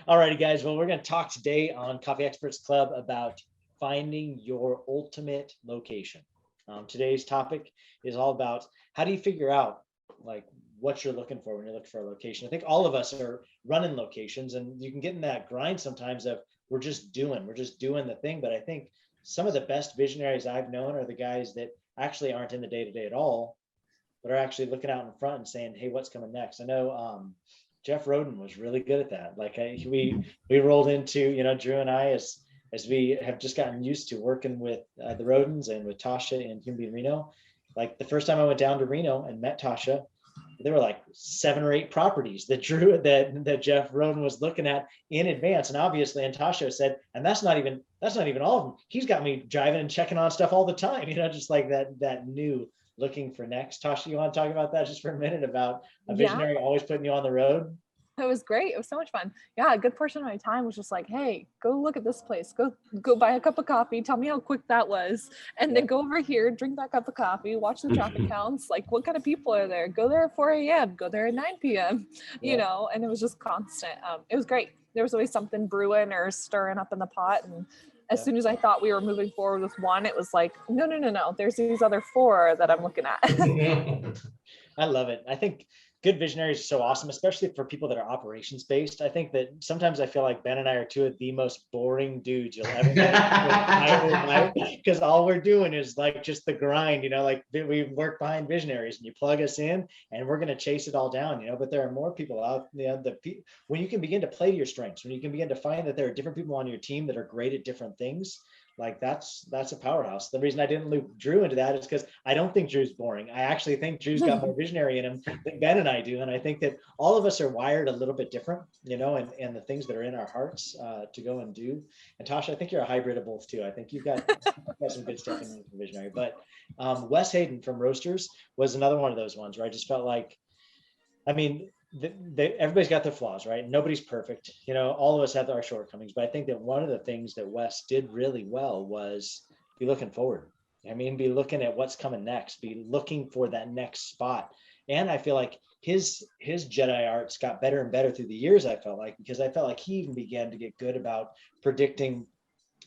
Alrighty, guys. Well, we're going to talk today on Coffee Experts Club about finding your ultimate location. Today's topic is all about how do you figure out like what you're looking for when you're looking for a location. I think all of us are running locations, and you can get in that grind sometimes of we're just doing the thing. But I think some of the best visionaries I've known are the guys that actually aren't in the day-to-day at all, but are actually looking out in front and saying, hey, what's coming next? I know Jeff Roden was really good at that. Like we rolled into, Drew and I, as we have just gotten used to working with the Rodens and with Tasha in Humby, Reno. Like the first time I went down to Reno and met Tasha, there were like 7 or 8 properties that Jeff Roden was looking at in advance. And obviously, and Tasha said, and that's not even all of them. He's got me driving and checking on stuff all the time, just like that new looking for next. Tasha, you want to talk about that just for a minute about a visionary always putting you on the road? It was great. It was so much fun. Yeah, a good portion of my time was just like, hey, go look at this place. Go buy a cup of coffee. Tell me how quick that was. And then go over here, drink that cup of coffee, watch the traffic counts. Like, what kind of people are there? Go there at 4 a.m. Go there at 9 p.m. And it was just constant. It was great. There was always something brewing or stirring up in the pot. And as soon as I thought we were moving forward with one, it was like, no. There's these other 4 that I'm looking at. I love it. I think good visionaries are so awesome, especially for people that are operations based. I think that sometimes I feel like Ben and I are 2 of the most boring dudes you'll ever meet, because all we're doing is like just the grind, like we work behind visionaries and you plug us in and we're going to chase it all down, but there are more people out there, when you can begin to play to your strengths, when you can begin to find that there are different people on your team that are great at different things. Like that's a powerhouse. The reason I didn't loop Drew into that is because I don't think Drew's boring. I actually think Drew's got more visionary in him than Ben and I do. And I think that all of us are wired a little bit different, and the things that are in our hearts to go and do. And Tasha, I think you're a hybrid of both too. I think you've got some good stuff in the visionary. But Wes Hayden from Roasters was another one of those ones where I just felt like, everybody's got their flaws, right? Nobody's perfect. All of us have our shortcomings, but I think that one of the things that Wes did really well was be looking forward. Be looking at what's coming next, be looking for that next spot. And I feel like his Jedi arts got better and better through the years, because I felt like he even began to get good about predicting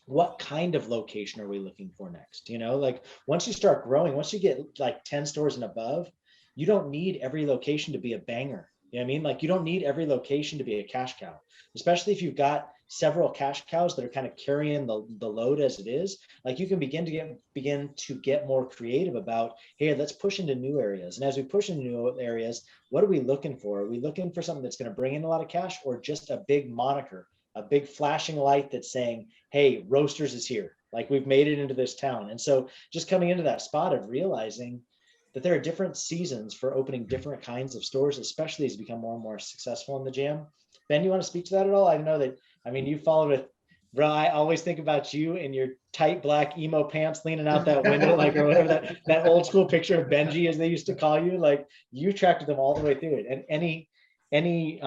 what kind of location are we looking for next. Like once you start growing, once you get like 10 stores and above, you don't need every location to be a banger. Like you don't need every location to be a cash cow, especially if you've got several cash cows that are kind of carrying the load as it is. Like you can begin to get more creative about, hey, let's push into new areas. And as we push into new areas, what are we looking for? Are we looking for something that's going to bring in a lot of cash, or just a big moniker, a big flashing light that's saying, hey, Roasters is here. Like we've made it into this town. And so just coming into that spot of realizing that there are different seasons for opening different kinds of stores, especially as you become more and more successful in the jam. Ben, you want to speak to that at all? I know that, you followed with, bro, I always think about you in your tight black emo pants leaning out that window, like, or whatever, that old school picture of Benji, as they used to call you, like you tracked them all the way through it. And any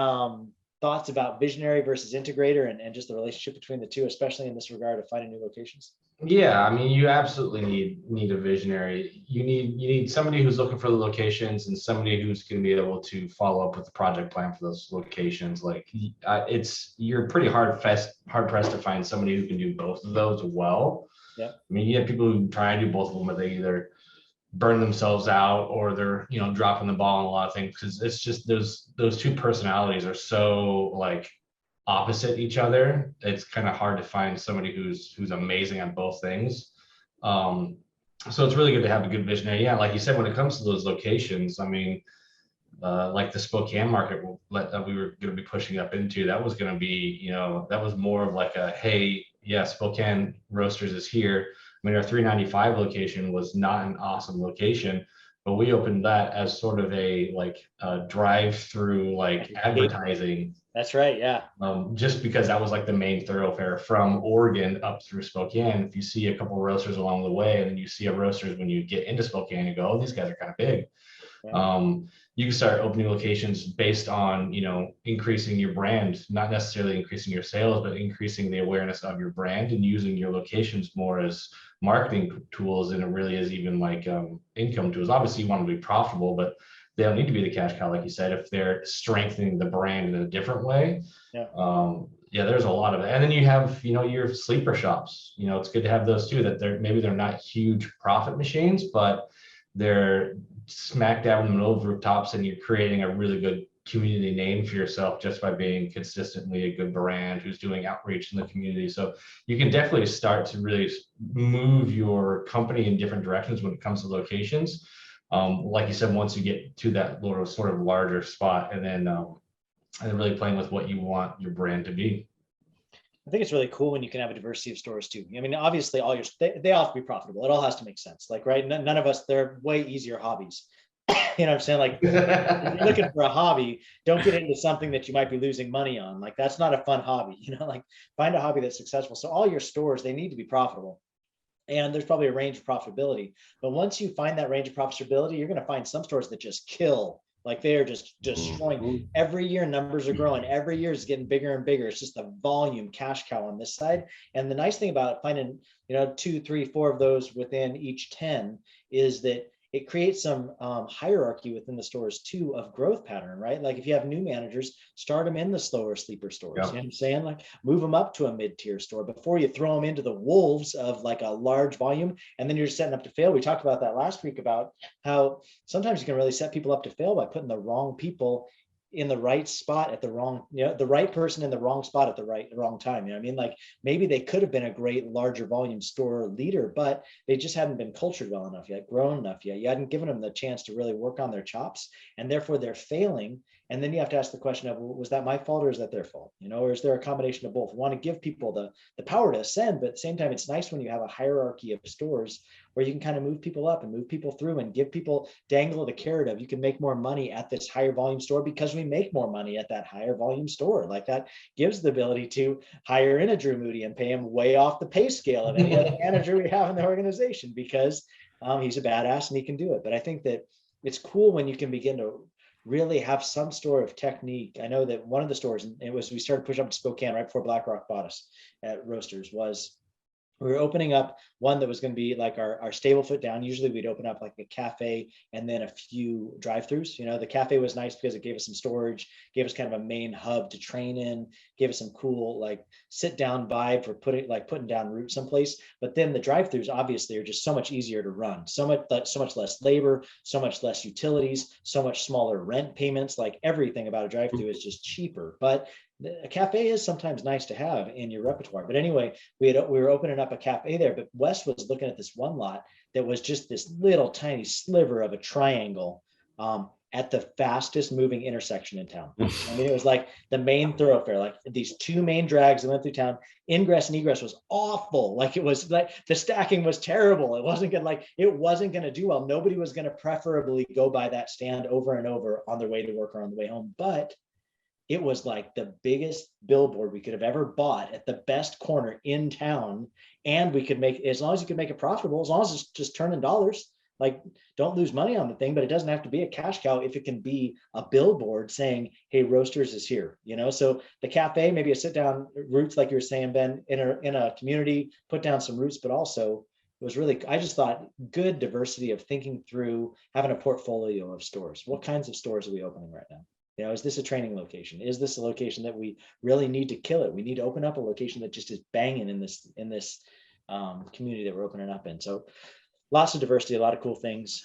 thoughts about visionary versus integrator and just the relationship between the two, especially in this regard of finding new locations? Yeah, you absolutely need a visionary. You need somebody who's looking for the locations and somebody who's going to be able to follow up with the project plan for those locations. Like you're pretty hard pressed to find somebody who can do both of those well. Yeah. You have people who try and do both of them, but they either burn themselves out or they're dropping the ball on a lot of things, because it's just those 2 personalities are so like opposite each other. It's kind of hard to find somebody who's amazing at both things. So it's really good to have a good visionary. Yeah, like you said, when it comes to those locations, like the Spokane market that we were going to be pushing up into, that was going to be, that was more of like a, hey, yeah, Spokane Roasters is here. Our 395 location was not an awesome location, but we opened that as sort of a drive-through advertising. That's right. Yeah. Just because that was like the main thoroughfare from Oregon up through Spokane. If you see a couple of roasters along the way, and then you see a roasters when you get into Spokane, you go, oh, these guys are kind of big. Yeah. You can start opening locations based on, increasing your brand, not necessarily increasing your sales, but increasing the awareness of your brand and using your locations more as marketing tools than it really is even like income tools. Obviously, you want to be profitable, but they don't need to be the cash cow, like you said, if they're strengthening the brand in a different way. Yeah. Yeah, there's a lot of it. And then you have, your sleeper shops. It's good to have those too, that they're not huge profit machines, but they're smack dab in the middle of rooftops, and you're creating a really good community name for yourself just by being consistently a good brand who's doing outreach in the community. So you can definitely start to really move your company in different directions when it comes to locations. Like you said, once you get to that little sort of larger spot, and then really playing with what you want your brand to be. I think it's really cool when you can have a diversity of stores too. I mean, obviously they all have to be profitable. It all has to make sense. Like, right. None of us, they're way easier hobbies. You know what I'm saying? Like, if you're looking for a hobby, don't get into something that you might be losing money on. Like, that's not a fun hobby, like find a hobby that's successful. So all your stores, they need to be profitable. And there's probably a range of profitability. But once you find that range of profitability, you're going to find some stores that just kill. Like, they are just destroying. Every year numbers are growing. Every year is getting bigger and bigger. It's just the volume cash cow on this side. And the nice thing about finding, 2, 3, 4 of those within each 10 is that it creates some hierarchy within the stores too of growth pattern, right? Like, if you have new managers, start them in the slower sleeper stores. Yeah. You know what I'm saying? Like, move them up to a mid-tier store before you throw them into the wolves of like a large volume, and then you're setting up to fail. We talked about that last week about how sometimes you can really set people up to fail by putting the wrong people in the right spot at the wrong, the right person in the wrong spot at the wrong time. You know what I mean? Like, maybe they could have been a great larger volume store leader, but they just hadn't been cultured well enough yet, grown enough yet. You hadn't given them the chance to really work on their chops, and therefore they're failing. And then you have to ask the question of, well, was that my fault or is that their fault? Or is there a combination of both? We want to give people the power to ascend, but at the same time, it's nice when you have a hierarchy of stores where you can kind of move people up and move people through and give people, dangle the carrot of, you can make more money at this higher volume store because we make more money at that higher volume store. Like, that gives the ability to hire in a Drew Moody and pay him way off the pay scale of any other manager we have in the organization, because he's a badass and he can do it. But I think that it's cool when you can begin to really have some sort of technique. I know that one of the stores, and we started pushing up to Spokane right before BlackRock bought us at Roasters, was we were opening up one that was going to be like our stable foot down. Usually we'd open up like a cafe and then a few drive-throughs. The cafe was nice because it gave us some storage, gave us kind of a main hub to train in, gave us some cool like sit down vibe for putting down roots someplace. But then the drive-throughs obviously are just so much easier to run, so much less labor, so much less utilities, so much smaller rent payments. Like, everything about a drive-through is just cheaper. But a cafe is sometimes nice to have in your repertoire. But anyway, we were opening up a cafe there, but Wes was looking at this one lot that was just this little tiny sliver of a triangle at the fastest moving intersection in town. I mean, it was like the main thoroughfare, like these two main drags that went through town. Ingress and egress was awful. Like, it was like the stacking was terrible. It wasn't going to do well. Nobody was going to preferably go by that stand over and over on their way to work or on the way home. But it was like the biggest billboard we could have ever bought at the best corner in town. And we could make, as long as you could make it profitable, as long as it's just turning dollars, like, don't lose money on the thing, but it doesn't have to be a cash cow if it can be a billboard saying, hey, Roasters is here, So the cafe, maybe a sit down roots, like you were saying, Ben, in a community, put down some roots, but also it was really, I just thought, good diversity of thinking through having a portfolio of stores. What kinds of stores are we opening right now? Is this a training location? Is this a location that we really need to kill it? We need to open up a location that just is banging in this community that we're opening up in. So lots of diversity, a lot of cool things.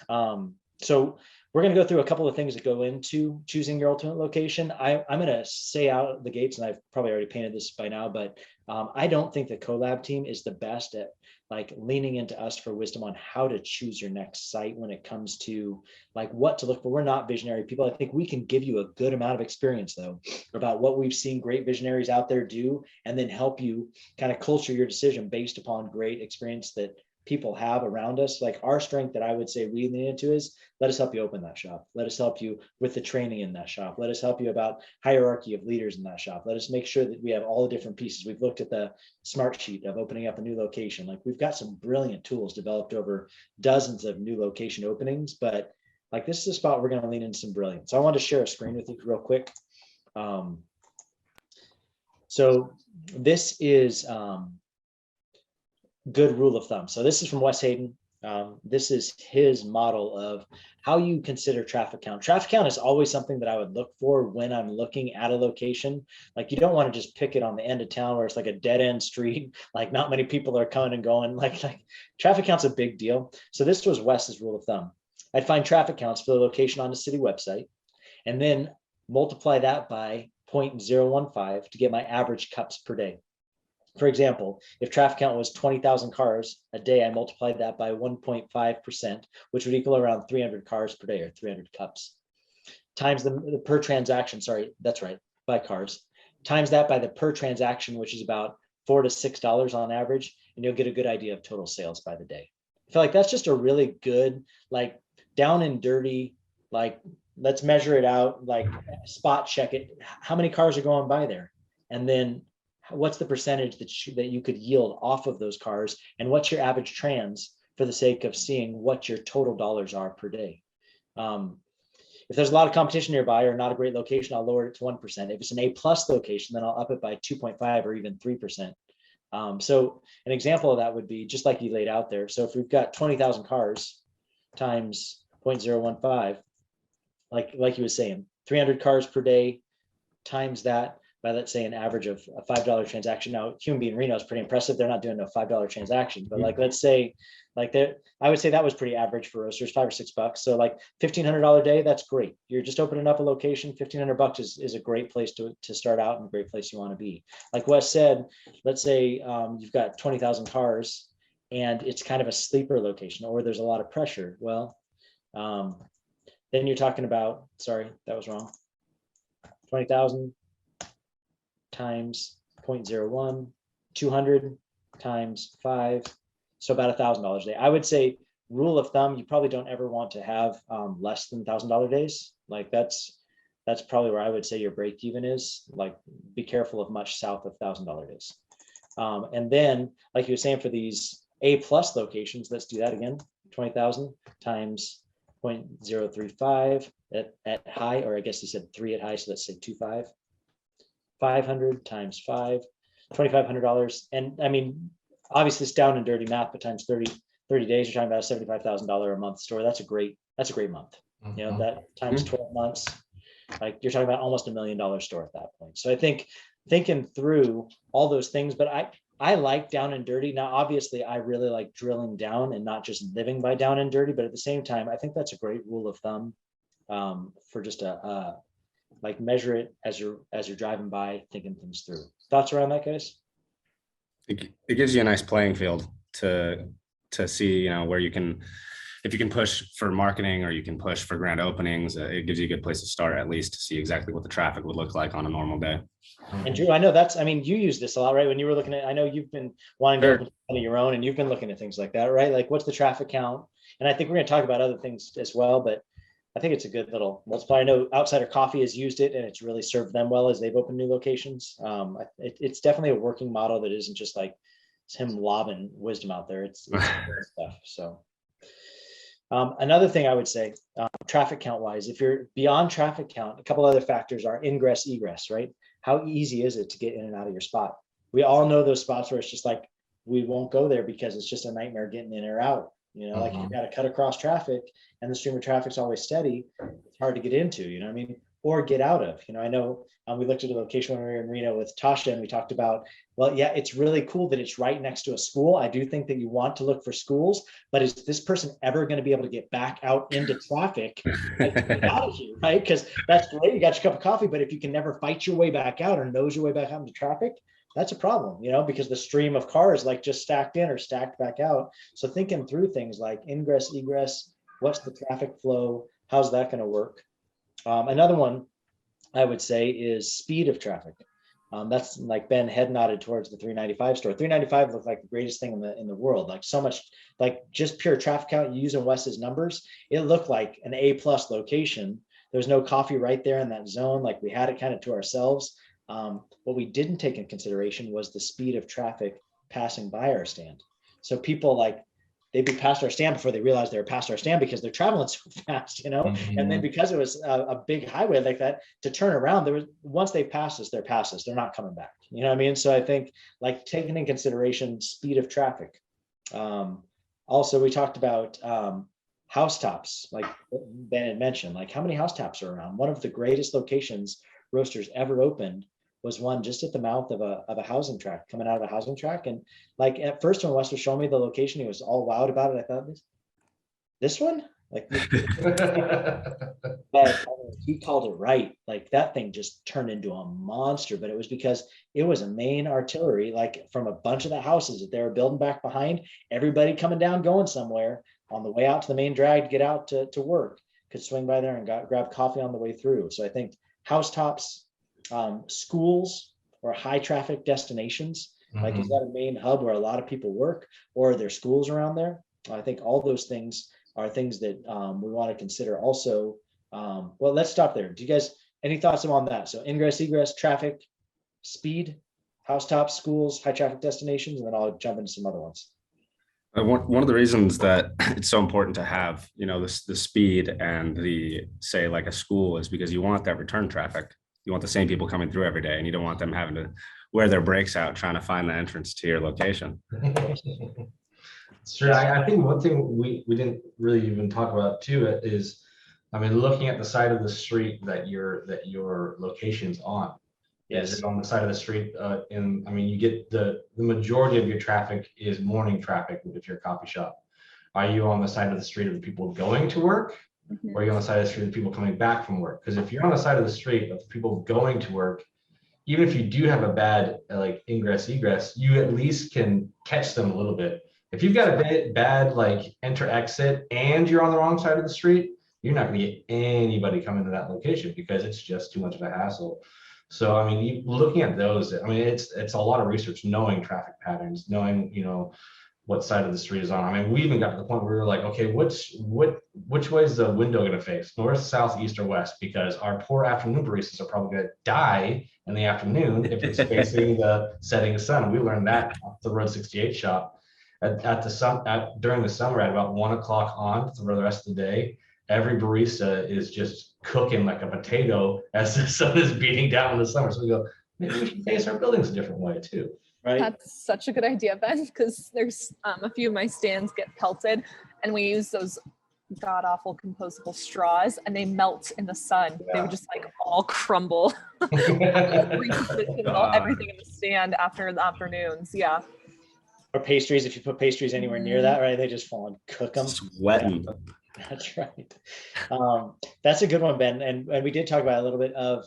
So we're going to go through a couple of things that go into choosing your ultimate location. I'm going to say out the gates, and I've probably already painted this by now, but I don't think the Collab team is the best at like leaning into us for wisdom on how to choose your next site when it comes to like what to look for. We're not visionary people. I think we can give you a good amount of experience though about what we've seen great visionaries out there do, and then help you kind of culture your decision based upon great experience that people have around us. Like, our strength that I would say we lean into is, let us help you open that shop. Let us help you with the training in that shop. Let us help you about hierarchy of leaders in that shop. Let us make sure that we have all the different pieces. We've looked at the smart sheet of opening up a new location. Like, we've got some brilliant tools developed over dozens of new location openings, but like, this is a spot we're going to lean into some brilliance. So I wanted to share a screen with you real quick. So this is good rule of thumb. So this is from Wes Hayden. This is his model of how you consider traffic count. Traffic count is always something that I would look for when I'm looking at a location. Like, you don't want to just pick it on the end of town where it's like a dead end street, like not many people are coming and going. Like traffic count's a big deal. So this was Wes's rule of thumb. I'd find traffic counts for the location on the city website, and then multiply that by 0.015 to get my average cups per day. For example, if traffic count was 20,000 cars a day, I multiplied that by 1.5%, which would equal around 300 cars per day, or 300 cups, times the per transaction. Sorry, that's right, by cars. Times that by the per transaction, which is about $4 to $6 on average, and you'll get a good idea of total sales by the day. I feel like that's just a really good, like, down and dirty, like, let's measure it out, like spot check it. How many cars are going by there? And then what's the percentage that you could yield off of those cars, and what's your average trans, for the sake of seeing what your total dollars are per day. If there's a lot of competition nearby or not a great location, I'll lower it to 1%. If it's an A+ location, then I'll up it by 2.5 or even 3%. So an example of that would be just like you laid out there. So if we've got 20,000 cars times 0.015, like you was saying, 300 cars per day, times that by, let's say, an average of a $5 transaction. Now, Human Being Reno is pretty impressive. They're not doing a $5 transaction, but like, let's say, like, I would say that was pretty average for roasters, $5 or $6. So like $1,500 a day, that's great. You're just opening up a location. $1,500 is a great place to start out, and a great place you want to be. Like Wes said, let's say you've got 20,000 cars and it's kind of a sleeper location, or there's a lot of pressure. Well, then you're talking about, sorry, that was wrong. 20,000 times 0.01, 200 times 5, so about $1,000 a day. I would say, rule of thumb, you probably don't ever want to have less than $1,000 days. Like that's probably where I would say your break even is. Like, be careful of much south of $1,000 days. And then, like you were saying, for these A+ locations, let's do that again. 20,000 times 0.035 at high, or I guess you said 3 at high, so let's say 2.5. 500 times 5, $2,500. And I mean, obviously it's down and dirty math, but times 30 days, you're talking about a $75,000 a month store. That's a great month. You know, that times 12 months, like, you're talking about almost $1 million store at that point. So I think thinking through all those things, but I like down and dirty. Now, obviously I really like drilling down and not just living by down and dirty, but at the same time, I think that's a great rule of thumb for just like, measure it as you're driving by, thinking things through. Thoughts around that, guys? It gives you a nice playing field to see, you know, where you can, if you can push for marketing or you can push for grand openings. It gives you a good place to start, at least, to see exactly what the traffic would look like on a normal day. And Drew, I know you use this a lot, right? When you were looking at, I know you've been wanting to open your own, and you've been looking at things like that, right? Like, what's the traffic count? And I think we're going to talk about other things as well, but I think it's a good little multiplier. I know Outsider Coffee has used it, and it's really served them well as they've opened new locations. It's definitely a working model that isn't just like him lobbing wisdom out there. It's stuff. So another thing I would say, traffic count wise, if you're beyond traffic count, a couple other factors are ingress, egress, right? How easy is it to get in and out of your spot? We all know those spots where it's just like, we won't go there because it's just a nightmare getting in or out. You know, like, you've got to cut across traffic, and the stream of traffic's always steady. It's hard to get into, you know what I mean? Or get out of. You know, I know we looked at a location when we were in Reno with Tasha, and we talked about, well, yeah, it's really cool that it's right next to a school. I do think that you want to look for schools, but is this person ever going to be able to get back out into traffic and get out of here, right? Because that's great, you got your cup of coffee, but if you can never fight your way back out or nose your way back out into traffic, that's a problem, you know, because the stream of cars, like, just stacked in or stacked back out. So thinking through things like ingress, egress, what's the traffic flow? How's that going to work? Another one I would say is speed of traffic. That's like Ben head nodded towards the 395 store. 395 looked like the greatest thing in the world. Like, so much, like, just pure traffic count, using Wes's numbers, it looked like an A+ location. There was no coffee right there in that zone. Like, we had it kind of to ourselves. What we didn't take into consideration was the speed of traffic passing by our stand. So people, like, they'd be past our stand before they realized they were past our stand, because they're traveling so fast, you know. And then because it was a big highway like that, to turn around, once they pass us, they're past us. They're not coming back. You know what I mean? So I think, like, taking in consideration speed of traffic. Also, we talked about housetops, like Ben had mentioned, like how many housetops are around. One of the greatest locations roasters ever opened was one just at the mouth of a housing tract, coming out of a housing tract. And like at first when Wes was showing me the location, he was all wowed about it. I thought, this one? Like, but he called it right. Like that thing just turned into a monster, but it was because it was a main artillery, like from a bunch of the houses that they were building back behind, everybody coming down, going somewhere on the way out to the main drag to get out to work, could swing by there and grab coffee on the way through. So I think housetops, schools or high traffic destinations, like is that a main hub where a lot of people work, or are there schools around there? I think all those things are things that we want to consider also. Well, let's stop there. Do you guys, any thoughts on that? So ingress, egress, traffic, speed, housetops, schools, high traffic destinations, and then I'll jump into some other ones. One of the reasons that it's so important to have, you know, the speed and the, say, like a school, is because you want that return traffic. You want the same people coming through every day, and you don't want them having to wear their brakes out trying to find the entrance to your location. Sure. I think one thing we didn't really even talk about too is, I mean, looking at the side of the street that your location's on. Yes. Is it on the side of the street? I mean, you get the majority of your traffic is morning traffic if you're a coffee shop. Are you on the side of the street of the people going to work, or are you on the side of the street of the people coming back from work? Because if you're on the side of the street of the people going to work, even if you do have a bad like ingress egress, you at least can catch them a little bit. If you've got a bad like enter exit and you're on the wrong side of the street, you're not going to get anybody coming to that location because it's just too much of a hassle. So, I mean, looking at those, I mean, it's a lot of research, knowing traffic patterns, knowing, you know, what side of the street is on. I mean, we even got to the point where we were like, okay, which way is the window going to face? North, south, east, or west? Because our poor afternoon baristas are probably going to die in the afternoon if it's facing the setting sun. We learned that at the Road 68 shop. During the summer at about 1 o'clock on for the rest of the day, every barista is just cooking like a potato as the sun is beating down in the summer. So we go, maybe we should face our buildings a different way too. Right. That's such a good idea, Ben, because there's a few of my stands get pelted, and we use those god awful composable straws, and they melt in the sun. Yeah. They would just like all crumble. Everything in the stand after the afternoons. Yeah. Or pastries, if you put pastries anywhere near that, right, they just fall and cook them. Sweating. Yeah. That's right. That's a good one, Ben. And we did talk about a little bit of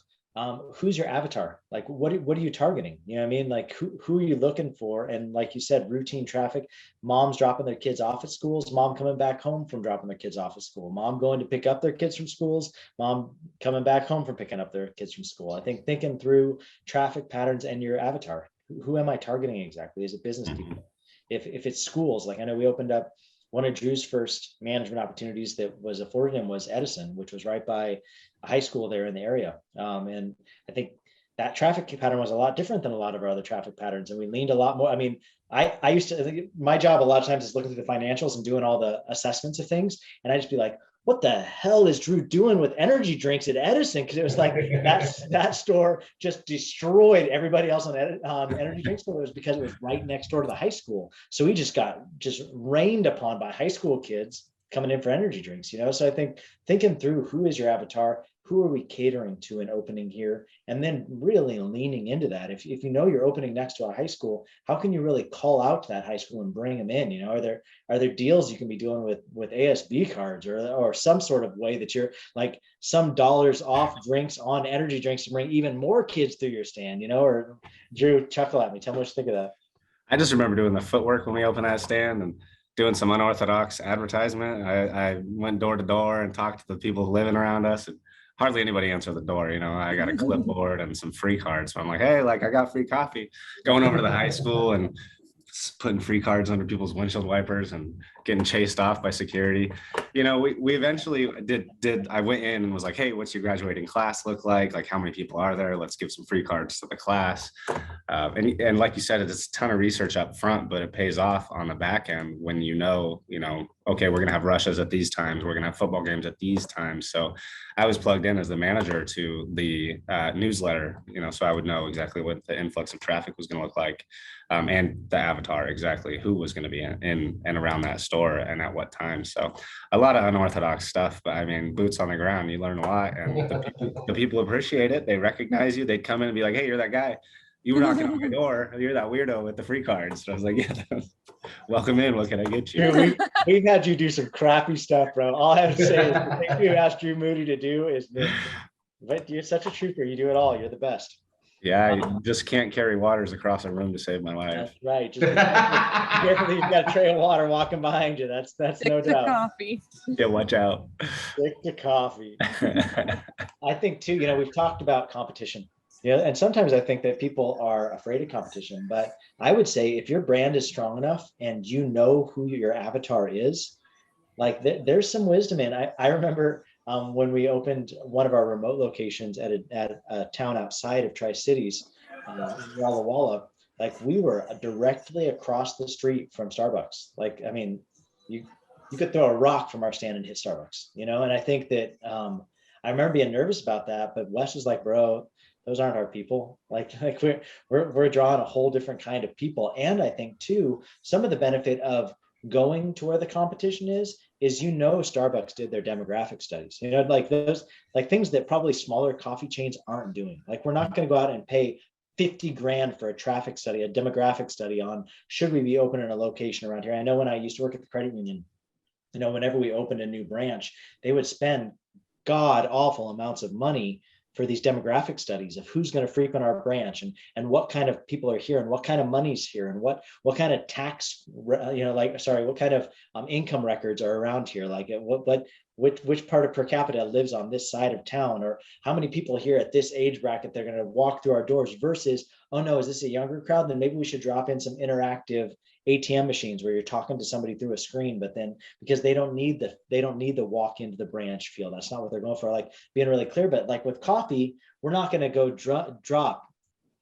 who's your avatar? Like, what are you targeting? You know what I mean? Like, who are you looking for? And like you said, routine traffic, moms dropping their kids off at schools, mom coming back home from dropping their kids off at school, mom going to pick up their kids from schools, mom coming back home from picking up their kids from school. I think thinking through traffic patterns and your avatar, who am I targeting exactly? Is it business people? If it's schools, like I know we opened up one of Drew's first management opportunities that was afforded him was Edison, which was right by a high school there in the area. And I think that traffic pattern was a lot different than a lot of our other traffic patterns. And we leaned a lot more. I mean, I used to, I think my job a lot of times is looking through the financials and doing all the assessments of things. And I just be like, what the hell is Drew doing with energy drinks at Edison? Because it was like that store just destroyed everybody else on energy drinks. But it was because it was right next door to the high school. So we just got rained upon by high school kids coming in for energy drinks, you know? So I think thinking through who is your avatar, who are we catering to in opening here? And then really leaning into that. If you know you're opening next to a high school, how can you really call out to that high school and bring them in? You know, are there deals you can be doing with ASB cards or some sort of way that you're like some dollars off drinks on energy drinks to bring even more kids through your stand, you know? Or Drew, chuckle at me. Tell me what you think of that. I just remember doing the footwork when we opened that stand and doing some unorthodox advertisement. I went door to door and talked to the people living around us, and hardly anybody answered the door. You know, I got a clipboard and some free cards. So I'm like, hey, like I got free coffee. Going over to the high school and putting free cards under people's windshield wipers and getting chased off by security. You know, we eventually I went in and was like, hey, what's your graduating class look like? Like, how many people are there? Let's give some free cards to the class. And like you said, it's a ton of research up front, but it pays off on the back end when you know, okay, we're gonna have rushes at these times, we're gonna have football games at these times. So I was plugged in as the manager to the newsletter, so I would know exactly what the influx of traffic was gonna look like, and the avatar, exactly who was gonna be in and around that store and at what time. So a lot of unorthodox stuff, but I mean, boots on the ground, you learn a lot, and the people appreciate it. They recognize you. They come in and be like, hey, you're that guy. You were knocking on my door. You're that weirdo with the free cards. So I was like, yeah, welcome in. What can I get you? Dude, we've had you do some crappy stuff, bro. All I have to say is the thing you asked Drew Moody to do is, but you're such a trooper. You do it all. You're the best. Yeah, I just can't carry waters across a room to save my life. That's right. Just carefully, you've got a tray of water walking behind you. That's no doubt. Coffee. Yeah, watch out. Stick to coffee. I think too, we've talked about competition. And sometimes I think that people are afraid of competition, but I would say if your brand is strong enough and you know who your avatar is, like there's some wisdom in. I remember when we opened one of our remote locations at a town outside of Tri-Cities, Walla Walla, like we were directly across the street from Starbucks. Like, I mean, you could throw a rock from our stand and hit Starbucks, and I think that I remember being nervous about that, but Wes was like, bro, those aren't our people. Like we're drawing a whole different kind of people. And I think too, some of the benefit of going to where the competition is Starbucks did their demographic studies, like those, like things that probably smaller coffee chains aren't doing. Like we're not going to go out and pay 50 grand for a traffic study, a demographic study on should we be opening a location around here. I know when I used to work at the credit union, whenever we opened a new branch, they would spend god awful amounts of money for these demographic studies of who's going to frequent our branch and what kind of people are here and what kind of money's here and what kind of tax, what kind of income records are around here, like which part of per capita lives on this side of town, or how many people here at this age bracket they're going to walk through our doors versus, oh no, is this a younger crowd? Then maybe we should drop in some interactive ATM machines where you're talking to somebody through a screen, but then because they don't need the walk into the branch feel. That's not what they're going for, like being really clear. But like with coffee, we're not going to go drop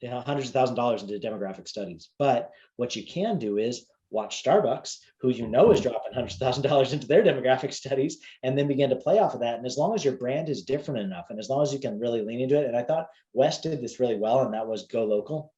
hundreds of $1,000s into demographic studies. But what you can do is watch Starbucks, who is dropping hundreds of $1,000s into their demographic studies, and then begin to play off of that. And as long as your brand is different enough, and as long as you can really lean into it, and I thought Wes did this really well, and that was go local,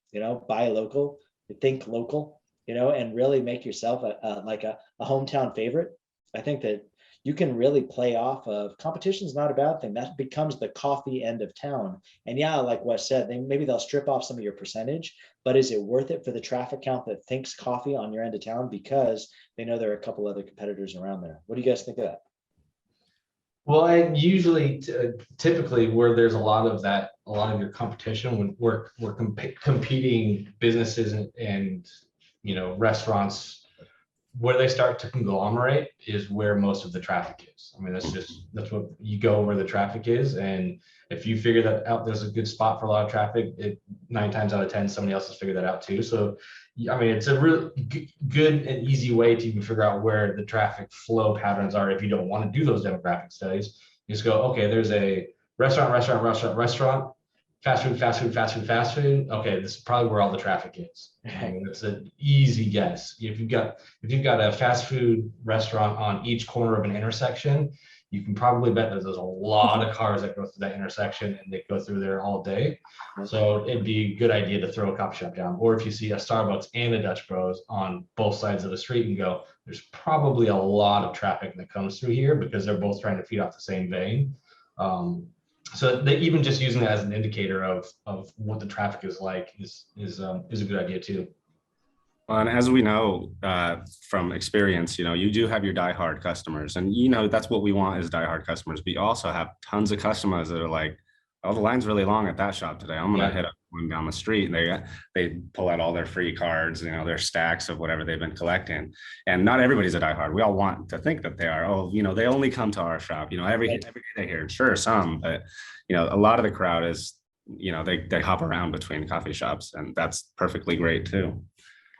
buy local, think local, and really make yourself a hometown favorite. I think that you can really play off of competition is not a bad thing. That becomes the coffee end of town. And yeah, like Wes said, maybe they'll strip off some of your percentage, but is it worth it for the traffic count that thinks coffee on your end of town because they know there are a couple other competitors around there? What do you guys think of that? Well, and usually, typically, where there's a lot of your competition, when we're competing businesses and restaurants, where they start to conglomerate is where most of the traffic is. I mean, that's what you go where the traffic is, and if you figure that out, there's a good spot for a lot of traffic. 9 times out of 10, somebody else has figured that out too. So, I mean, it's a really good and easy way to even figure out where the traffic flow patterns are. If you don't want to do those demographic studies, you just go, okay, there's a restaurant, fast food. Okay, this is probably where all the traffic is. I mean, it's an easy guess. If you've got a fast food restaurant on each corner of an intersection, you can probably bet that there's a lot of cars that go through that intersection and they go through there all day. So it'd be a good idea to throw a coffee shop down. Or if you see a Starbucks and a Dutch Bros on both sides of the street and go, there's probably a lot of traffic that comes through here because they're both trying to feed off the same vein. So they even just using that as an indicator of what the traffic is like is a good idea too. And as we know from experience, you do have your diehard customers, and that's what we want is diehard customers. But you also have tons of customers that are like, oh, the line's really long at that shop today. I'm gonna hit up one down the street, and they pull out all their free cards, their stacks of whatever they've been collecting. And not everybody's a diehard. We all want to think that they are. Oh, they only come to our shop. Every day they hear. Sure, some, but a lot of the crowd is, they hop around between coffee shops, and that's perfectly great too.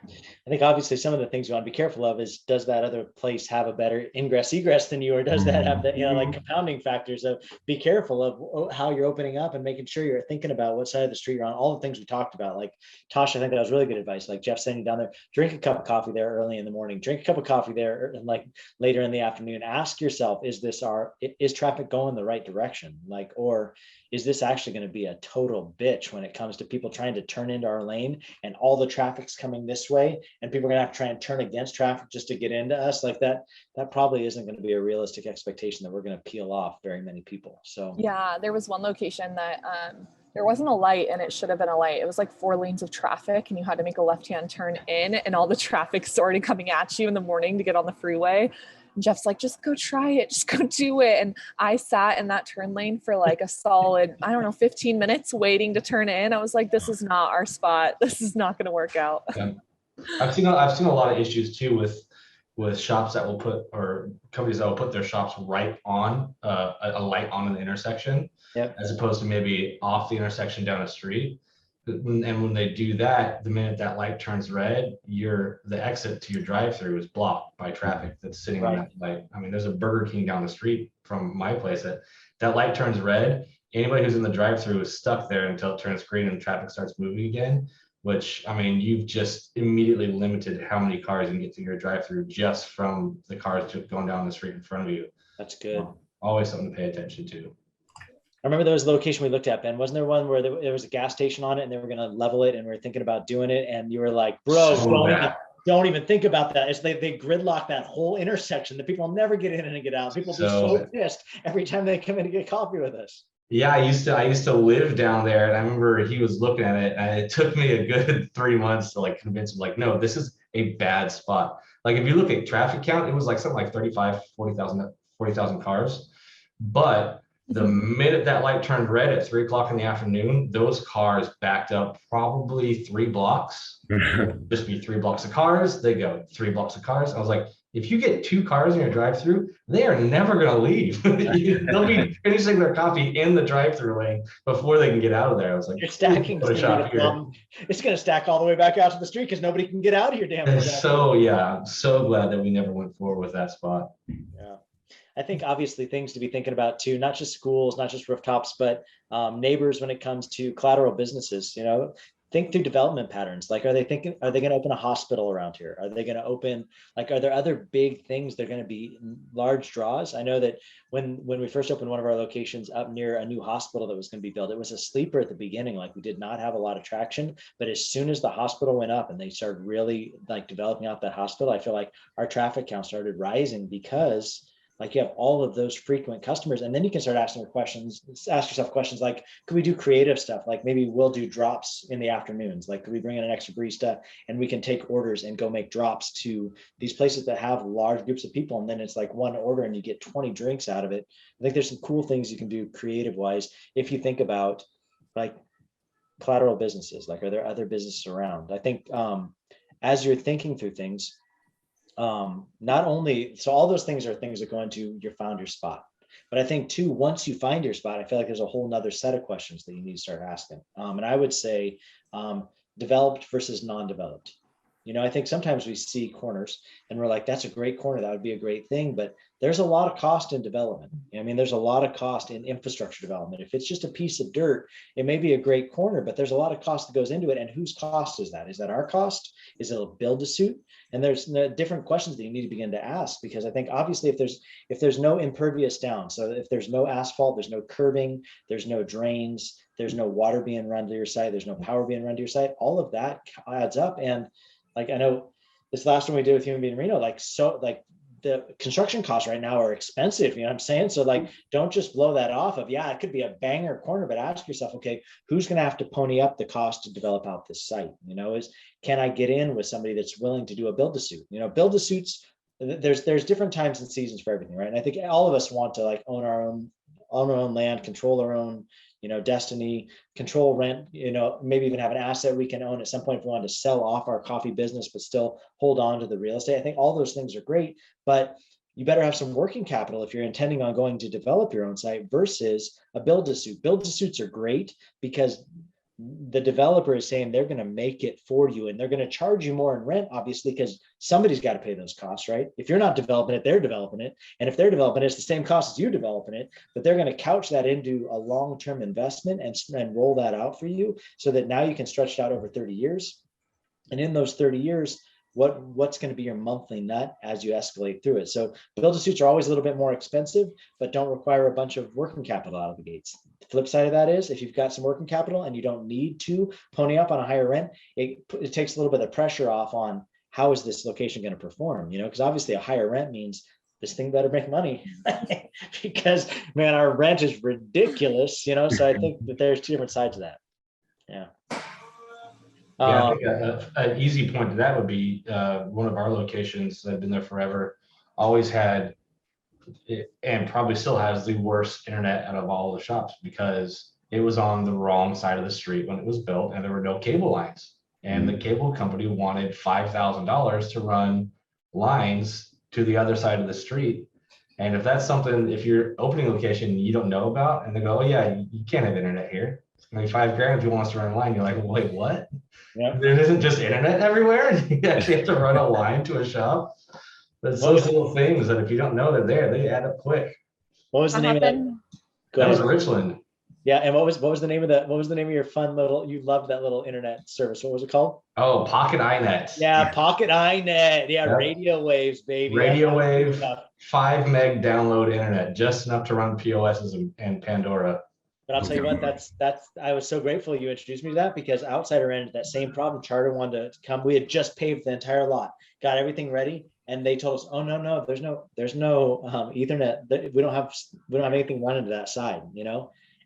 I think obviously some of the things you want to be careful of is, does that other place have a better ingress egress than you, or does that have the, like compounding factors of, be careful of how you're opening up and making sure you're thinking about what side of the street you're on, all the things we talked about. Like Tosh, I think that was really good advice. Like Jeff sending down there, drink a cup of coffee there early in the morning, drink a cup of coffee there and like later in the afternoon. Ask yourself, is traffic going the right direction? Like, or is this actually going to be a total bitch when it comes to people trying to turn into our lane and all the traffic's coming this way and people are going to have to try and turn against traffic just to get into us? Like that probably isn't going to be a realistic expectation that we're going to peel off very many people. So yeah, there was one location that there wasn't a light and it should have been a light. It was like 4 lanes of traffic and you had to make a left-hand turn in and all the traffic's already coming at you in the morning to get on the freeway. And Jeff's like, just go try it, just go do it. And I sat in that turn lane for like a solid, 15 minutes waiting to turn in. I was like, this is not our spot. This is not going to work out. Yeah. I've seen a lot of issues too with shops that will put, or companies that will put their shops right on a light on an intersection, yep, as opposed to maybe off the intersection down a street. And when they do that, the minute that light turns red, the exit to your drive-through is blocked by traffic that's sitting on that light. I mean, there's a Burger King down the street from my place that light turns red. Anybody who's in the drive-through is stuck there until it turns green and traffic starts moving again. Which, I mean, you've just immediately limited how many cars you can get to your drive-through just from the cars just going down the street in front of you. that's good. Always something to pay attention to. I remember there was a location we looked at, Ben. Wasn't there one where there was a gas station on it and they were going to level it and we were thinking about doing it? And you were like, bro, don't even think about that. It's they gridlock that whole intersection. The people will never get in and get out. People be so pissed every time they come in to get coffee with us. Yeah, I used to live down there, and I remember he was looking at it, and it took me a good 3 months to like convince him, like, no, this is a bad spot. Like if you look at traffic count, it was like something like 40,000 cars. But the minute that light turned red at 3 o'clock in the afternoon, those cars backed up probably 3 blocks. Just be 3 blocks of cars. They go 3 blocks of cars. I was like, if you get 2 cars in your drive-through, they are never going to leave. They'll be finishing their coffee in the drive-through lane before they can get out of there. I was like, you're stacking. It's going to stack all the way back out to the street because nobody can get out of here. Damn. So yeah, I'm so glad that we never went forward with that spot. Yeah. I think obviously things to be thinking about too, not just schools, not just rooftops, but neighbors when it comes to collateral businesses. Think through development patterns. Like, are they going to open a hospital around here? Are they going to open, like, are there other big things that are going to be large draws? I know that when we first opened one of our locations up near a new hospital that was going to be built, it was a sleeper at the beginning. Like we did not have a lot of traction, but as soon as the hospital went up and they started really like developing out that hospital, I feel like our traffic count started rising because like you have all of those frequent customers, and then you can start asking yourself questions like, could we do creative stuff? Like maybe we'll do drops in the afternoons. Like, could we bring in an extra barista and we can take orders and go make drops to these places that have large groups of people. And then it's like one order and you get 20 drinks out of it. I think there's some cool things you can do creative wise. If you think about like collateral businesses, like, are there other businesses around? I think as you're thinking through things, not only, so all those things are things that go into your founder spot, but I think too, once you find your spot, I feel like there's a whole nother set of questions that you need to start asking. And I would say developed versus non-developed. I think sometimes we see corners and we're like, that's a great corner. That would be a great thing. But there's a lot of cost in development. I mean, there's a lot of cost in infrastructure development. If it's just a piece of dirt, it may be a great corner, but there's a lot of cost that goes into it. And whose cost is that? Is that our cost? Is it a build to suit? And there's different questions that you need to begin to ask, because I think obviously if there's no impervious down, so if there's no asphalt, there's no curbing, there's no drains, there's no water being run to your site, there's no power being run to your site, all of that adds up. And like, I know this last one we did with Human Being Reno, the construction costs right now are expensive, you know what I'm saying? So like, don't just blow that off of, yeah, it could be a banger corner, but ask yourself, okay, who's going to have to pony up the cost to develop out this site? Can I get in with somebody that's willing to do a build to suit? Build to suits, there's different times and seasons for everything, right? And I think all of us want to like own our own land, control our own, destiny, control rent, maybe even have an asset we can own at some point if we want to sell off our coffee business, but still hold on to the real estate. I think all those things are great, but you better have some working capital if you're intending on going to develop your own site versus a build to suit. Build to suits are great because the developer is saying they're going to make it for you, and they're going to charge you more in rent, obviously, because somebody's got to pay those costs, right? If you're not developing it, they're developing it. And if they're developing it, it's the same cost as you developing it, but they're going to couch that into a long-term investment and roll that out for you so that now you can stretch it out over 30 years. And in those 30 years, what's going to be your monthly nut as you escalate through it. So build-to-suits are always a little bit more expensive, but don't require a bunch of working capital out of the gates. The flip side of that is if you've got some working capital and you don't need to pony up on a higher rent, it takes a little bit of pressure off on how is this location going to perform, because obviously a higher rent means this thing better make money because man, our rent is ridiculous, so I think that there's two different sides of that. Yeah. Yeah, I think an easy point to that would be one of our locations that have been there forever, always had, and probably still has, the worst internet out of all the shops because it was on the wrong side of the street when it was built and there were no cable lines. And the cable company wanted $5,000 to run lines to the other side of the street. And if that's something, if you're opening a location you don't know about and they go, oh yeah, you can't have internet here. It's gonna be $5,000 if you want us to run a line. You're like, wait, what? Yeah. There isn't just internet everywhere. You actually have to run a line to a shop. But it's those little things that if you don't know they're there, they add up quick. What was the name of that? That was Richland. Yeah, and what was the name of that? What was the name of your fun little? You loved that little internet service. What was it called? Oh, Pocket iNet. Yeah, Pocket iNet. Yeah, yep. Radio waves, baby. Radio wave, 5 meg download internet, just enough to run POSs and Pandora. But I'll tell you what, that's I was so grateful you introduced me to that because outside ran into that same problem. Charter wanted to come. We had just paved the entire lot, got everything ready, and they told us, "Oh no, there's no Ethernet. We don't have anything running to that side,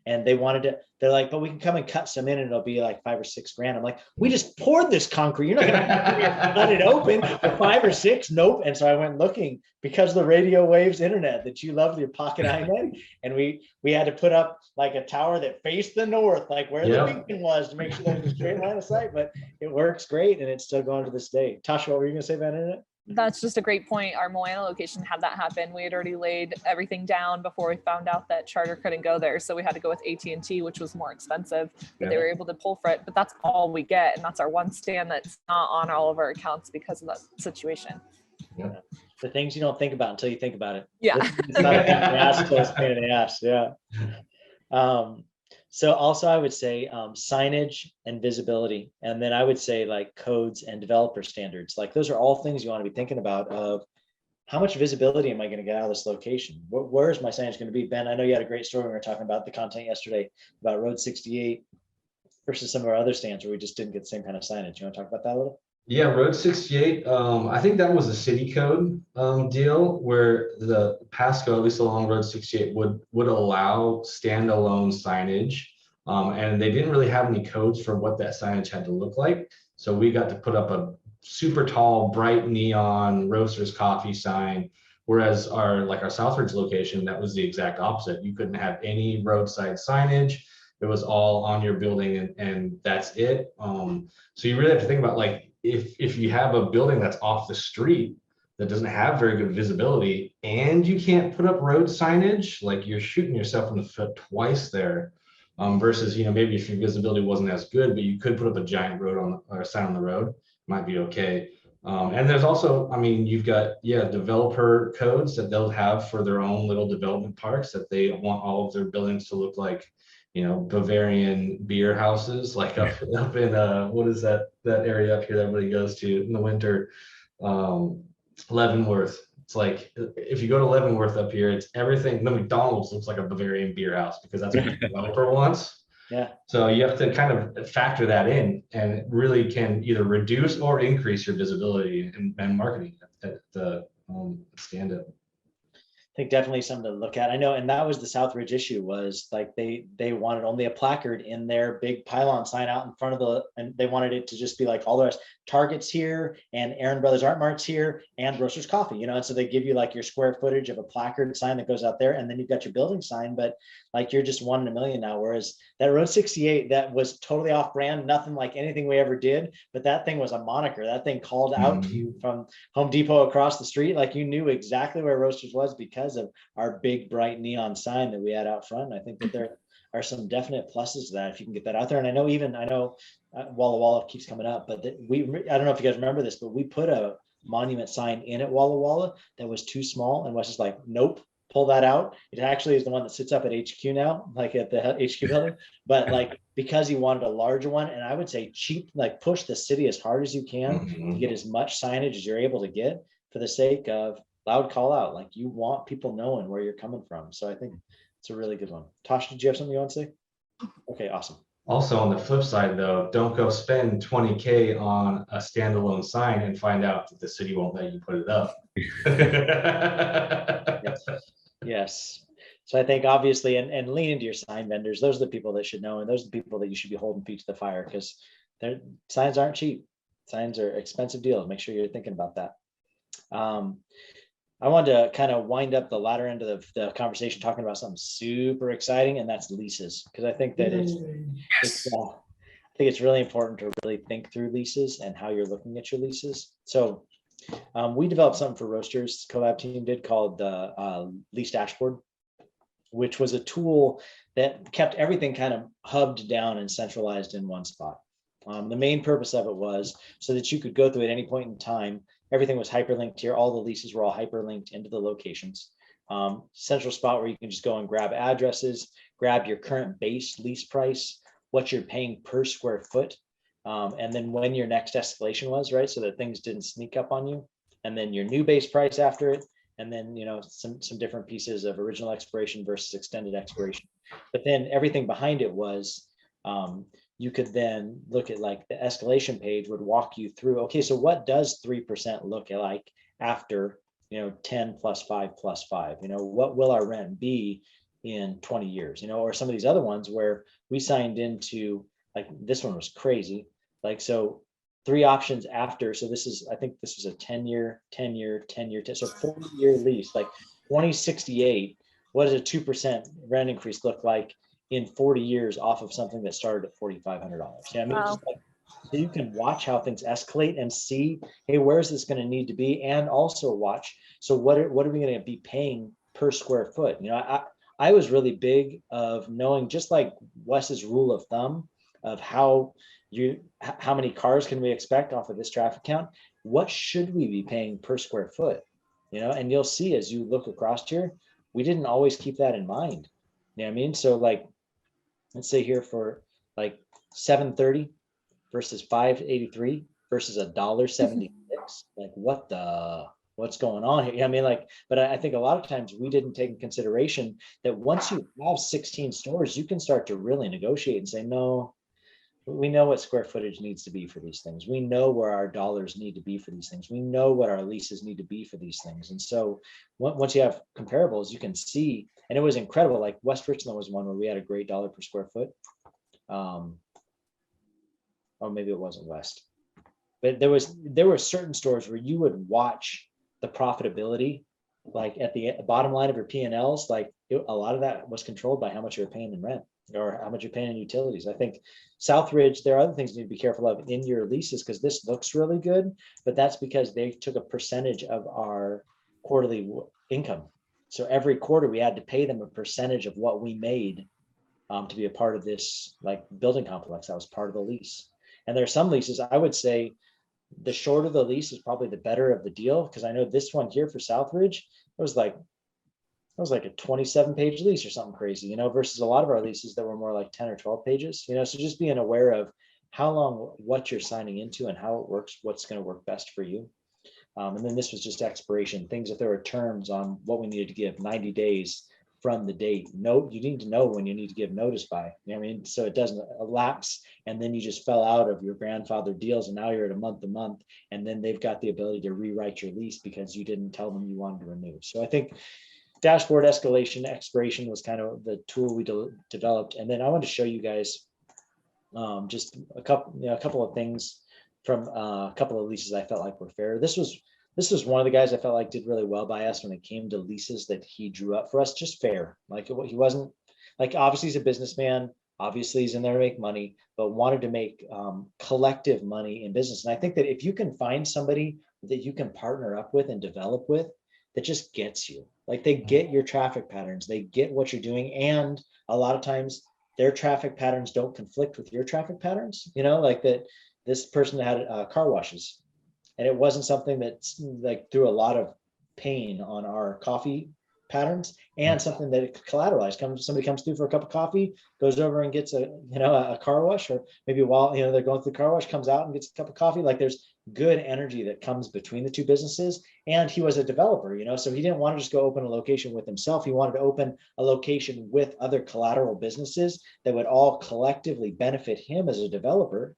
And they wanted to. They're like, but we can come and cut some in, and it'll be like $5 or $6 grand. I'm like, we just poured this concrete. You're not gonna let it open for 5 or 6? Nope. And so I went looking because of the radio waves internet that you love, your Pocket iNet, and we had to put up like a tower that faced the north, like where the beacon was, to make sure there was a straight line of sight. But it works great, and it's still going to this day. Tasha, what were you gonna say about internet? That's just a great point. Our Moana location had that happen. We had already laid everything down before we found out that Charter couldn't go there. So we had to go with AT&T, which was more expensive, but they were able to pull for it. But that's all we get. And that's our one stand that's not on all of our accounts because of that situation. Yeah. The things you don't think about until you think about it. Yeah. It's not a pain in the ass. Yeah. So also I would say signage and visibility. And then I would say like codes and developer standards. Like those are all things you want to be thinking about of how much visibility am I going to get out of this location? Where is my signage going to be? Ben, I know you had a great story when we were talking about the content yesterday about Road 68 versus some of our other stands where we just didn't get the same kind of signage. You want to talk about that a little? Yeah, Road 68, I think that was a city code deal where the Pasco, at least along Road 68, would allow standalone signage. And they didn't really have any codes for what that signage had to look like. So we got to put up a super tall, bright neon Roasters Coffee sign. Whereas our Southridge location, that was the exact opposite. You couldn't have any roadside signage. It was all on your building and that's it. So you really have to think about like, if you have a building that's off the street that doesn't have very good visibility and you can't put up road signage, like you're shooting yourself in the foot twice there. Versus, maybe if your visibility wasn't as good, but you could put up a giant road or a sign on the road, might be okay. And there's also, you've got, developer codes that they'll have for their own little development parks that they want all of their buildings to look like, Bavarian beer houses, like up in what is that area up here that everybody goes to in the winter, Leavenworth. It's like if you go to Leavenworth up here, it's everything. The McDonald's looks like a Bavarian beer house because that's what the developer wants. Yeah. So you have to kind of factor that in, and it really can either reduce or increase your visibility and marketing at the stand-up. I think definitely something to look at. I know, and that was the Southridge issue, was like they wanted only a placard in their big pylon sign out in front of and they wanted it to just be like all the rest. Target's here and Aaron Brothers Art Mart's here and Roasters Coffee, and so they give you like your square footage of a placard sign that goes out there, and then you've got your building sign, but like you're just 1 in a million now. Whereas that Road 68, that was totally off brand, nothing like anything we ever did, but that thing was a moniker. That thing called out to you from Home Depot across the street. Like you knew exactly where Roasters was because of our big bright neon sign that we had out front. I think that are some definite pluses to that if you can get that out there. And I know Walla Walla keeps coming up, but I don't know if you guys remember this, but we put a monument sign in at Walla Walla that was too small, and was just like, nope, pull that out. It actually is the one that sits up at HQ now, like at the HQ building. But like, because he wanted a larger one, and I would say cheap, like push the city as hard as you can to get as much signage as you're able to get for the sake of loud call out. Like, you want people knowing where you're coming from. So I think it's a really good one. Tosh, did you have something you want to say? Okay, awesome. Also, on the flip side, though, don't go spend 20K on a standalone sign and find out that the city won't let you put it up. Yes. So I think obviously, and lean into your sign vendors. Those are the people that should know, and those are the people that you should be holding feet to the fire, because their signs aren't cheap. Signs are expensive deals. Make sure you're thinking about that. I wanted to kind of wind up the latter end of the conversation talking about something super exciting, and that's leases. Because I think that I think it's really important to really think through leases and how you're looking at your leases. So we developed something for roasters, Collab Team did, called the lease dashboard, which was a tool that kept everything kind of hubbed down and centralized in one spot. The main purpose of it was so that you could go through at any point in time. Everything was hyperlinked here. All the leases were all hyperlinked into the locations. Central spot where you can just go and grab addresses, grab your current base lease price, what you're paying per square foot, and then when your next escalation was, right? So that things didn't sneak up on you. And then your new base price after it. And then, some different pieces of original expiration versus extended expiration. But then everything behind it was, you could then look at, like, the escalation page would walk you through, okay, so what does 3% look like after, 10 plus 5 plus 5, what will our rent be in 20 years, or some of these other ones where we signed into, like, this one was crazy. Like, so 3 options after, so I think this was a 10-year, so 40-year lease, like 2068, what does a 2% rent increase look like in 40 years off of something that started at $4,500? Wow. Just like, so you can watch how things escalate and see, hey, where's this going to need to be? And also watch, so what are we going to be paying per square foot? I was really big of knowing, just like Wes's rule of thumb of how many cars can we expect off of this traffic count? What should we be paying per square foot? And you'll see as you look across here, we didn't always keep that in mind. You know what I mean? So, like, let's say here for like $7.30 versus $5.83 versus $1.76. Like, what's going on here? But I think a lot of times we didn't take in consideration that once you have 16 stores, you can start to really negotiate and say, no, we know what square footage needs to be for these things. We know where our dollars need to be for these things. We know what our leases need to be for these things. And so once you have comparables, you can see, and it was incredible. Like West Richland was one where we had a great dollar per square foot. Oh, maybe it wasn't West, but there were certain stores where you would watch the profitability, like at the bottom line of your P&Ls, like a lot of that was controlled by how much you're paying in rent or how much you're paying in utilities. I think Southridge, there are other things you need to be careful of in your leases, because this looks really good, but that's because they took a percentage of our quarterly income. So every quarter we had to pay them a percentage of what we made to be a part of this, like, building complex that was part of the lease. And there are some leases, I would say the shorter the lease is probably the better of the deal, because I know this one here for Southridge, it was like a 27-page lease or something crazy, versus a lot of our leases that were more like 10 or 12 pages, so just being aware of how long, what you're signing into and how it works, what's going to work best for you. And then this was just expiration, things that there were terms on what we needed to give, 90 days from the date. No, you need to know when you need to give notice by, so it doesn't elapse and then you just fell out of your grandfather deals and now you're at a month, and then they've got the ability to rewrite your lease because you didn't tell them you wanted to renew. So I think dashboard, escalation, expiration was kind of the tool we developed. And then I want to show you guys just a couple of things from a couple of leases I felt like were fair. This was one of the guys I felt like did really well by us when it came to leases that he drew up for us, just fair. Like, he wasn't, like, obviously he's a businessman, obviously he's in there to make money, but wanted to make collective money in business. And I think that if you can find somebody that you can partner up with and develop with, that just gets you, like, they get your traffic patterns, they get what you're doing, and a lot of times their traffic patterns don't conflict with your traffic patterns, you know, like that this person had car washes, and it wasn't something that's like threw a lot of pain on our coffee patterns, and something that it collateralized. Somebody comes through for a cup of coffee, goes over and gets a car wash, or maybe while they're going through the car wash, comes out and gets a cup of coffee. Like there's good energy that comes between the two businesses. And he was a developer, so he didn't want to just go open a location with himself. He wanted to open a location with other collateral businesses that would all collectively benefit him as a developer.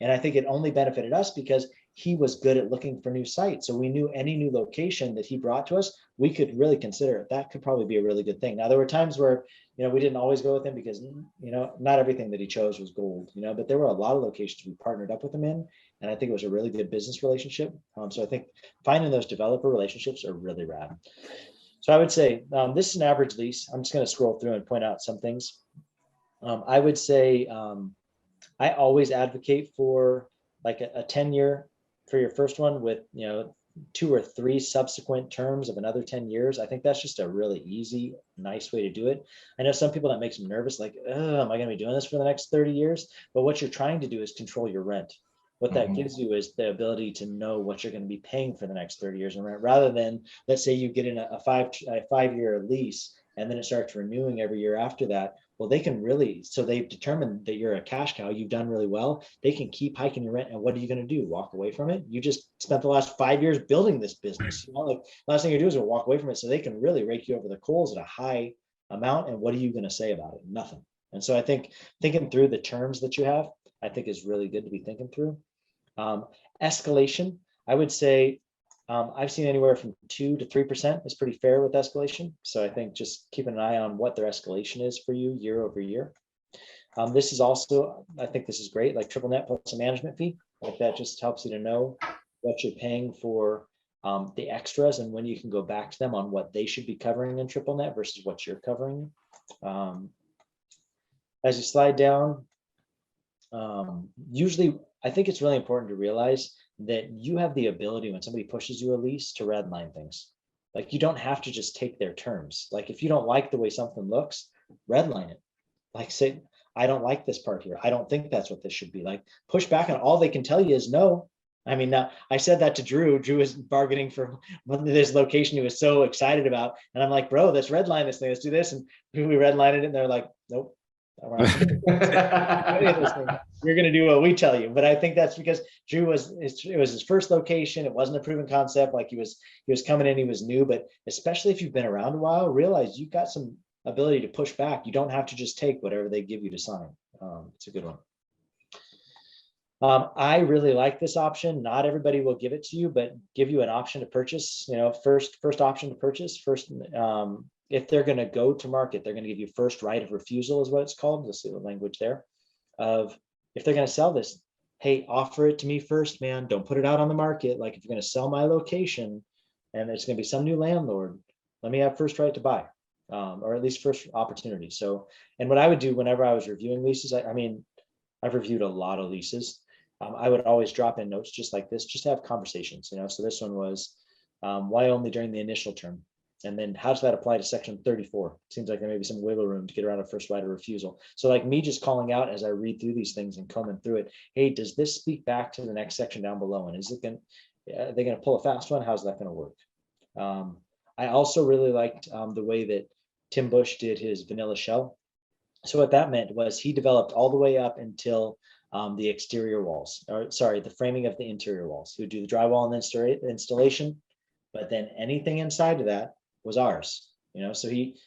And I think it only benefited us because he was good at looking for new sites. So we knew any new location that he brought to us, we could really consider it. That could probably be a really good thing. Now, there were times where, we didn't always go with him because, not everything that he chose was gold, but there were a lot of locations we partnered up with him in. And I think it was a really good business relationship. So I think finding those developer relationships are really rad. So I would say this is an average lease. I'm just going to scroll through and point out some things. I would say I always advocate for like a 10-year for your first one with, 2 or 3 subsequent terms of another 10 years. I think that's just a really easy, nice way to do it. I know some people that makes them nervous, like, oh, am I going to be doing this for the next 30 years? But what you're trying to do is control your rent. What that gives you is the ability to know what you're going to be paying for the next 30 years in rent, rather than, let's say you get in a 5-year lease and then it starts renewing every year after that. Well, they can really, so they've determined that you're a cash cow, you've done really well, they can keep hiking your rent. And what are you going to do? Walk away from it? You just spent the last 5 years building this business. Like last thing you do is walk away from it. So they can really rake you over the coals at a high amount. And what are you going to say about it? Nothing. And so I think thinking through the terms that you have, I think is really good to be thinking through. Escalation, I would say I've seen anywhere from 2 to 3% is pretty fair with escalation. So I think just keep an eye on what their escalation is for you year over year. This is also, I think this is great, like triple net plus a management fee. Like that just helps you to know what you're paying for the extras and when you can go back to them on what they should be covering in triple net versus what you're covering. As you slide down, usually I think it's really important to realize that you have the ability when somebody pushes you a lease to redline things. Like you don't have to just take their terms. Like if you don't like the way something looks, redline it. Like say, I don't like this part here. I don't think that's what this should be. Like push back, and all they can tell you is no. I mean, now I said that to Drew. Drew is bargaining for this location he was so excited about. And I'm like, bro, let's redline this thing. Let's do this. And we redlined it and they're like, nope. You're going to do what we tell you. But I think that's because Drew it was his first location. It wasn't a proven concept. Like he was coming in, he was new. But especially if you've been around a while, realize you've got some ability to push back. You don't have to just take whatever they give you to sign. It's a good one. I really like this option. Not everybody will give it to you, but give you an option to purchase. First option to purchase. First, if they're going to go to market, they're going to give you first right of refusal, is what it's called. You'll see the language there. Of if they're going to sell this, hey, offer it to me first, man. Don't put it out on the market. Like if you're going to sell my location, and there's going to be some new landlord, let me have first right to buy, or at least first opportunity. So, and what I would do whenever I was reviewing leases, I mean, I've reviewed a lot of leases. I would always drop in notes just like this, just to have conversations, So this one was, why only during the initial term? And then how does that apply to section 34? Seems like there may be some wiggle room to get around a first right of refusal. So like me just calling out as I read through these things and combing through it, hey, does this speak back to the next section down below? And are they going to pull a fast one? How's that going to work? I also really liked the way that Tim Bush did his vanilla shell. So what that meant was he developed all the way up until the exterior walls, the framing of the interior walls. He would do the drywall and installation, but then anything inside of that was ours. So he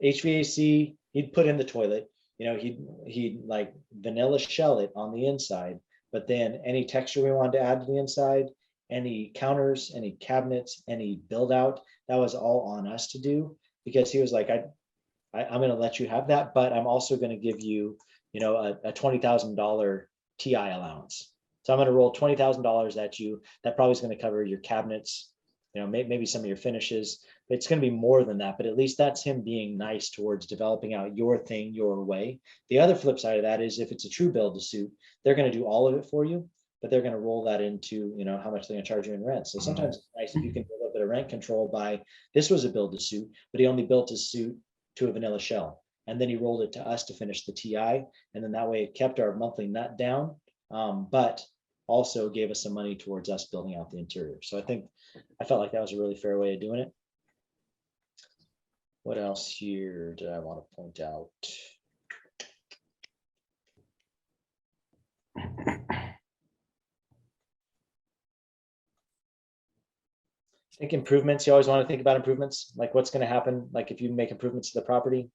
HVAC, he'd put in the toilet, he'd like vanilla shell it on the inside, but then any texture we wanted to add to the inside, any counters, any cabinets, any build out, that was all on us to do, because he was like, I'm going to let you have that, but I'm also going to give you, a $20,000 TI allowance. So I'm going to roll $20,000 at you. That probably is going to cover your cabinets, maybe some of your finishes. It's going to be more than that, but at least that's him being nice towards developing out your thing your way. The other flip side of that is if it's a true build to suit, they're going to do all of it for you, but they're going to roll that into, how much they're going to charge you in rent. So sometimes it's nice if you can do a little bit of rent control by, this was a build to suit, but he only built a suit to a vanilla shell. and then he rolled it to us to finish the TI. And then that way it kept our monthly nut down, but also gave us some money towards us building out the interior. So I felt like that was a really fair way of doing it. What else here did I want to point out? I think improvements, you always want to think about improvements, like what's going to happen. Like if you make improvements to the property,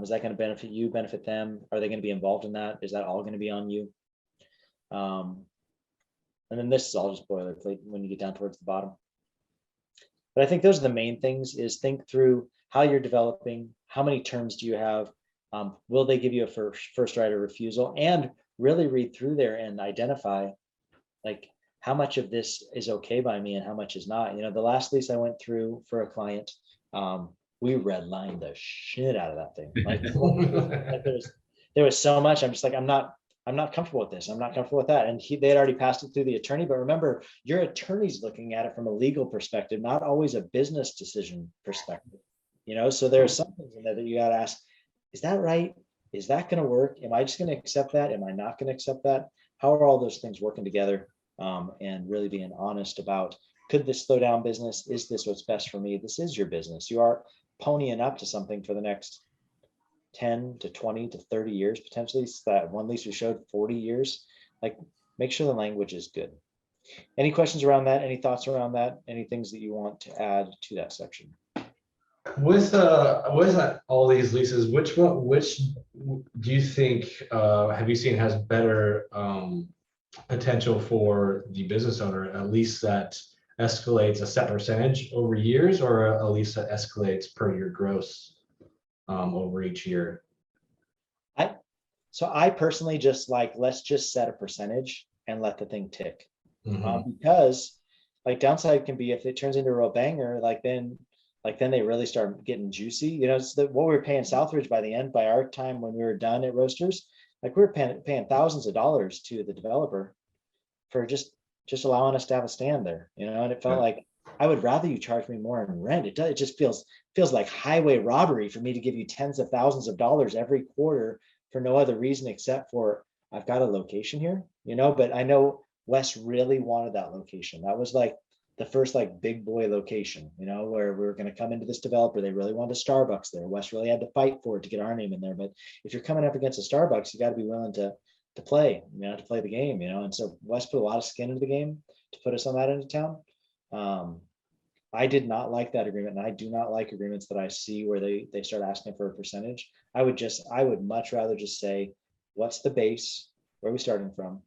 is that going to benefit you, benefit them? Are they going to be involved in that? Is that all going to be on you? And then this is all just boilerplate when you get down towards the bottom. But I think those are the main things, is think through how you're developing, how many terms do you have? Will they give you a first right of refusal? And really read through there and identify like how much of this is okay by me and how much is not. The last lease I went through for a client, we redlined the shit out of that thing. Like, there was so much. I'm just like, I'm not comfortable with this. I'm not comfortable with that. And they had already passed it through the attorney. But remember, your attorney's looking at it from a legal perspective, not always a business decision perspective. So there's some things in there that you got to ask, is that right? Is that going to work? Am I just going to accept that? Am I not going to accept that? How are all those things working together? And really being honest about, could this slow down business? Is this what's best for me? This is your business. You are ponying up to something for the next 10 to 20 to 30 years, potentially. So that one lease we showed 40 years. Like, make sure the language is good. Any questions around that? Any thoughts around that? Any things that you want to add to that section? With all these leases, which do you think have you seen has better potential for the business owner? A lease that escalates a set percentage over years, or a lease that escalates per year gross over each year? So I personally just like, let's just set a percentage and let the thing tick. Because like downside can be, if it turns into a real banger, then they really start getting juicy. It's what we were paying Southridge by the end, by our time when we were done at Roasters, like we were paying thousands of dollars to the developer for just allowing us to have a stand there, and it felt like, I would rather you charge me more in rent. It just feels like highway robbery for me to give you tens of thousands of dollars every quarter for no other reason except for I've got a location here, but I know Wes really wanted that location. That was like the first like big boy location, where we were going to come into this developer. They really wanted a Starbucks there. Wes really had to fight for it to get our name in there. But if you're coming up against a Starbucks, you got to be willing to play, to play the game, And so Wes put a lot of skin into the game to put us on that end of town. I did not like that agreement, and I do not like agreements that I see where they start asking for a percentage. I would much rather just say, what's the base, where are we starting from,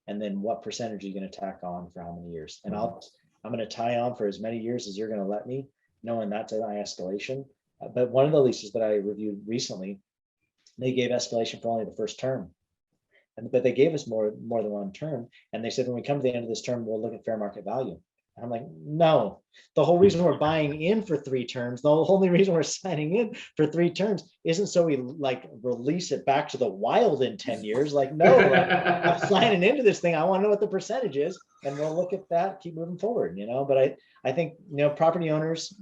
and then what percentage are you going to tack on for how many years? And I'm going to tie on for as many years as you're going to let me, knowing that's an escalation. But one of the leases that I reviewed recently, they gave escalation for only the first term. But they gave us more than one term. And they said, when we come to the end of this term, we'll look at fair market value. And I'm like, no, the whole reason we're buying in for 3 terms, the only reason we're signing in for 3 terms isn't so we like release it back to the wild in 10 years. Like, no, I'm signing into this thing. I want to know what the percentage is, and we'll look at that, keep moving forward, But I think, property owners,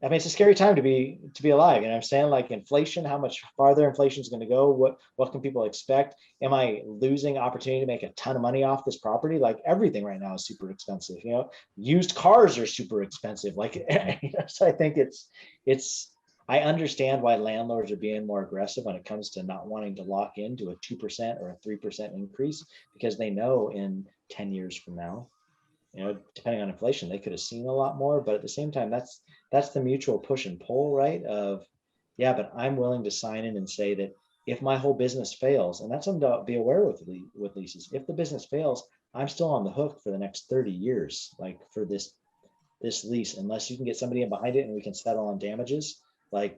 I mean, it's a scary time to be alive. I'm saying, like, inflation, how much farther inflation is going to go? What can people expect? Am I losing opportunity to make a ton of money off this property? Like, everything right now is super expensive. Used cars are super expensive. Like, so I think I understand why landlords are being more aggressive when it comes to not wanting to lock into a 2% or a 3% increase, because they know in 10 years from now, depending on inflation, they could have seen a lot more. But at the same time, that's the mutual push and pull, right? Of, yeah, but I'm willing to sign in and say that if my whole business fails, and that's something to be aware with leases, if the business fails, I'm still on the hook for the next 30 years, like for this lease, unless you can get somebody in behind it and we can settle on damages. Like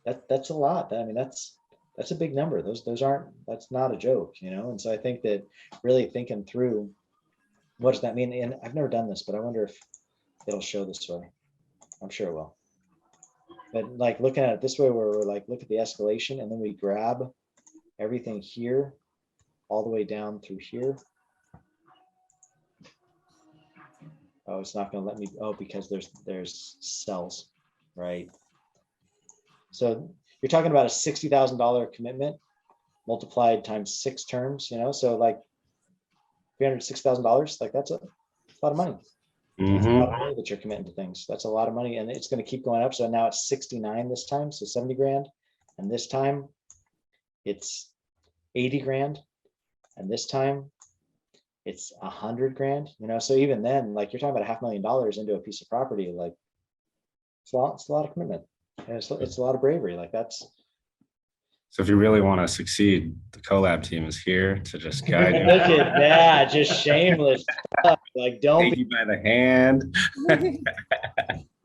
that's a lot. I mean, that's a big number. That's not a joke, And so I think that really thinking through, what does that mean? And I've never done this, but I wonder if it'll show this way. I'm sure it will. But like looking at it this way, where we're like, look at the escalation, and then we grab everything here all the way down through here. Oh, it's not going to let me. Oh, because there's cells, right? So you're talking about a $60,000 commitment multiplied times 6 terms, so like $306,000, like that's a lot of money. That's a lot of money that you're committing to things. That's a lot of money, and it's going to keep going up. So now it's 69 this time, so 70 grand, and this time it's 80 grand, and this time it's 100 grand. So even then, like you're talking about $500,000 into a piece of property, like it's a lot of commitment, and it's a lot of bravery. Like that's. So if you really want to succeed, the Collab team is here to just guide you. Look at that, just shameless stuff. Like don't Take you by the hand.